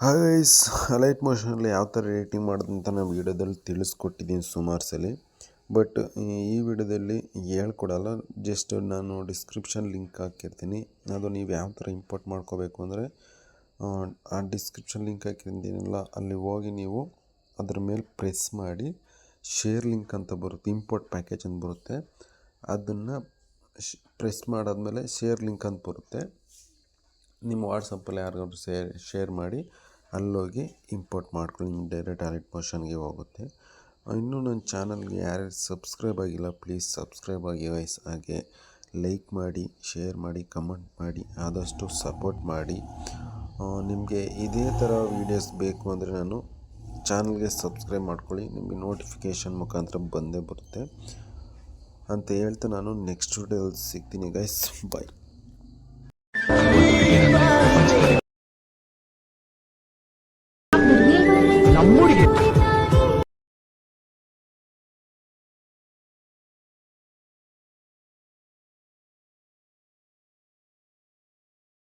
Hi guys, Alight ಮೋಷನಲ್ಲಿ ಯಾವ ಥರ rating ಮಾಡೋದು ಅಂತ ನಾನು ವೀಡಿಯೋದಲ್ಲಿ ತಿಳಿಸ್ಕೊಟ್ಟಿದ್ದೀನಿ ಸುಮಾರು ಸಲ. ಬಟ್ ಈ ವಿಡಿಯೋದಲ್ಲಿ ಹೇಳ್ಕೊಡಲ್ಲ. ಜಸ್ಟ್ ನಾನು ಡಿಸ್ಕ್ರಿಪ್ಷನ್ ಲಿಂಕ್ ಹಾಕಿರ್ತೀನಿ. ಅದು ನೀವು ಯಾವ ಥರ ಇಂಪೋರ್ಟ್ ಮಾಡ್ಕೋಬೇಕು ಅಂದರೆ ಆ ಡಿಸ್ಕ್ರಿಪ್ಷನ್ ಲಿಂಕ್ ಹಾಕಿರ್ತೀನಲ್ಲ, ಅಲ್ಲಿ ಹೋಗಿ ನೀವು ಅದ್ರ ಮೇಲೆ ಪ್ರೆಸ್ ಮಾಡಿ ಶೇರ್ ಲಿಂಕ್ ಅಂತ ಬರುತ್ತೆ, ಇಂಪೋರ್ಟ್ ಪ್ಯಾಕೇಜ್ ಅಂತ ಬರುತ್ತೆ. ಅದನ್ನು ಪ್ರೆಸ್ ಮಾಡಾದ್ಮೇಲೆ ಶೇರ್ ಲಿಂಕ್ ಅಂತ ಬರುತ್ತೆ. ನಿಮ್ಮ ವಾಟ್ಸಪ್ಪಲ್ಲಿ ಯಾರಿಗಾದ್ರು ಶೇರ್ ಮಾಡಿ ಅಲ್ಲೋಗಿ ಇಂಪೋರ್ಟ್ ಮಾಡ್ಕೊಳ್ಳಿ. ನಿಮ್ಮ ಡೈರೆಕ್ಟ್ ಅಲೈಟ್ ಮೋಷನ್ಗೆ ಹೋಗುತ್ತೆ. ಇನ್ನೂ ನನ್ನ ಚಾನಲ್ಗೆ ಯಾರ್ಯಾರು ಸಬ್ಸ್ಕ್ರೈಬ್ ಆಗಿಲ್ಲ, ಪ್ಲೀಸ್ ಸಬ್ಸ್ಕ್ರೈಬ್ ಆಗಿ ವೈಸ್. ಹಾಗೆ ಲೈಕ್ ಮಾಡಿ, ಶೇರ್ ಮಾಡಿ, ಕಮೆಂಟ್ ಮಾಡಿ, ಆದಷ್ಟು ಸಪೋರ್ಟ್ ಮಾಡಿ. ನಿಮಗೆ ಇದೇ ಥರ ವೀಡಿಯೋಸ್ ಬೇಕು ಅಂದರೆ ನಾನು ಚಾನಲ್ಗೆ ಸಬ್ಸ್ಕ್ರೈಬ್ ಮಾಡ್ಕೊಳ್ಳಿ. ನಿಮಗೆ ನೋಟಿಫಿಕೇಷನ್ ಮುಖಾಂತರ ಬಂದೇ ಬರುತ್ತೆ ಅಂತ ಹೇಳ್ತಾ ನಾನು ನೆಕ್ಸ್ಟ್ ವಿಡಿಯೋದಲ್ಲಿ ಸಿಗ್ತೀನಿ ಗೈಸ್. ಬಾಯ್. நம்முடைய